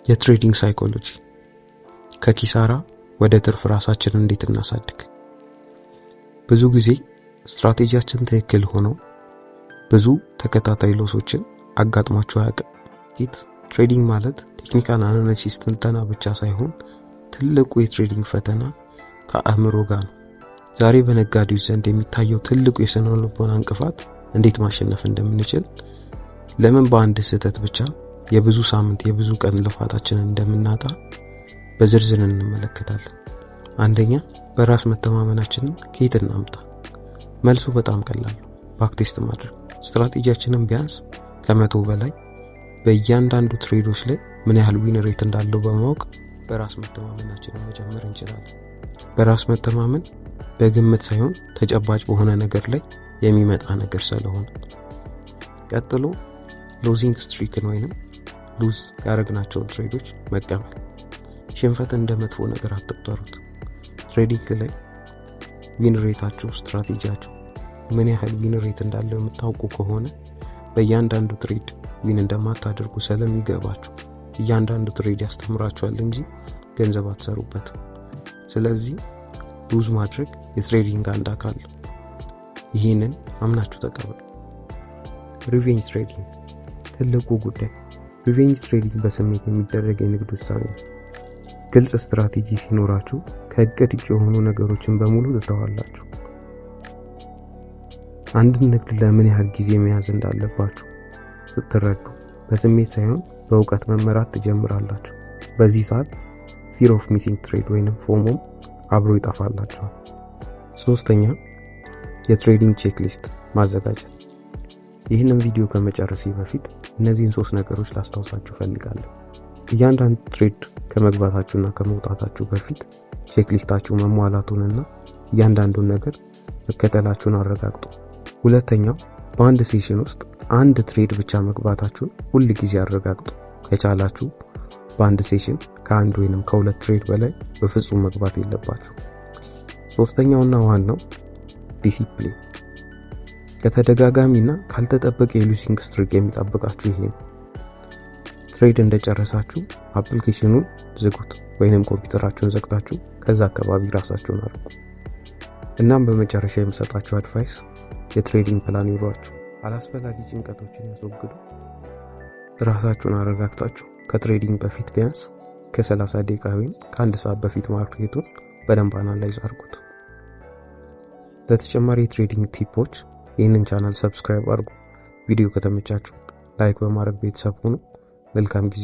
የትሬዲንግ ሳይኮሎጂ ከኪሳራ ወደ ትርፍ ራሳችንን እንዴት እናሳድግ። ብዙ ጊዜ ስትራቴጂያችን ትክክል ሆኖ ብዙ ተከታታይ ሎሶችን አጋጥሟቸው አያውቅም። ትሬዲንግ ማለት ቴክኒካል አናሊሲስ ትንተና ብቻ ሳይሆን ትልቁ የትሬዲንግ ፈተና ከአእምሮ ጋር ነው። ዛሬ በነጋዴዎች ዘንድ የሚታየው ትልቁ የስነ ልቦና እንቅፋት እንዴት ማሸነፍ እንደምንችል፣ ለምን በአንድ ስህተት ብቻ የብዙ ሳምንት የብዙ ቀን ልፋታችንን እንደምናጣ በዝርዝር እንመለከታለን። አንደኛ፣ በራስ መተማመናችንን ከየት እናምጣ? መልሱ በጣም ቀላል ነው። ባክቴስት ማድረግ። ስትራቴጂያችንን ቢያንስ ከ100 በላይ በእያንዳንዱ ትሬዶች ላይ ምን ያህል ዊን ሬት እንዳለው በማወቅ በራስ መተማመናችንን መጨመር እንችላለን። በራስ መተማመን በግምት ሳይሆን ተጨባጭ በሆነ ነገር ላይ የሚመጣ ነገር ስለሆነ። ቀጥሎ ሎዚንግ ስትሪክን ወይንም ሉዝ ያደረግናቸውን ትሬዶች መቀበል። ሽንፈትን እንደ መጥፎ ነገር አትቁጠሩት። ትሬዲንግ ላይ ዊን ሬታችሁ፣ ስትራቴጂያችሁ ምን ያህል ዊን ሬት እንዳለው የምታውቁ ከሆነ በእያንዳንዱ ትሬድ ዊን እንደማታደርጉ ስለሚገባችሁ እያንዳንዱ ትሬድ ያስተምራችኋል እንጂ ገንዘብ አትሰሩበትም። ስለዚህ ሉዝ ማድረግ የትሬዲንግ አንድ አካል ነው። ይህንን አምናችሁ ተቀበሉ። ሪቬንጅ ትሬዲንግ ትልቁ ጉዳይ። ሪቬንጅ ትሬዲንግ በስሜት የሚደረግ የንግድ ውሳኔ ነው። ግልጽ ስትራቴጂ ሲኖራችሁ ከእቅድ ውጭ የሆኑ ነገሮችን በሙሉ ትተዋላችሁ። አንድን ንግድ ለምን ያህል ጊዜ መያዝ እንዳለባችሁ ስትረዱ በስሜት ሳይሆን በእውቀት መመራት ትጀምራላችሁ። በዚህ ሰዓት ፊር ኦፍ ሚሲንግ ትሬድ ወይንም ፎሞም አብሮ ይጠፋላችኋል። ሶስተኛ፣ የትሬዲንግ ቼክሊስት ማዘጋጀት። ይህንን ቪዲዮ ከመጨረሴ በፊት እነዚህን 3 ነገሮች ላስታውሳችሁ ፈልጋለሁ። እያንዳንዱ ትሬድ ከመግባታችሁና ከመውጣታችሁ በፊት ቼክሊስታችሁ መሟላቱንና እያንዳንዱን ነገር መከተላችሁን አረጋግጡ። ሁለተኛው፣ በአንድ ሴሽን ውስጥ አንድ ትሬድ ብቻ መግባታችሁን ሁል ጊዜ አረጋግጡ። ከቻላችሁ በአንድ ሴሽን ከአንድ ወይንም ከ2 ትሬድ በላይ በፍጹም መግባት የለባችሁ። ሶስተኛውና ዋናው ዲሲፕሊን። ከተደጋጋሚና ካልተጠበቀ የሉሲንግ ስትሪክ የሚጠብቃችሁ ይሄ ነው። ትሬድ እንደጨረሳችሁ አፕሊኬሽኑን ዝጉት ወይንም ኮምፒውተራችሁን ዘግታችሁ ከዛ አካባቢ ራሳችሁን አርቁ። እናም በመጨረሻ የምሰጣችሁ አድቫይስ የትሬዲንግ ፕላን ይሯችሁ። አላስፈላጊ ጭንቀቶችን ያስወግዱ። ራሳችሁን አረጋግታችሁ ከትሬዲንግ በፊት ቢያንስ ከ30 ደቂቃ ወይም ከ1 ሰዓት በፊት ማርኬቱን በደንብ አናላይዝ አድርጉት። ለተጨማሪ የትሬዲንግ ቲፖች ይህንን ቻናል ሰብስክራይብ አድርጉ። ቪዲዮ ከተመቻችሁ ላይክ በማድረግ ቤተሰብ ሁኑ። መልካም ጊዜ።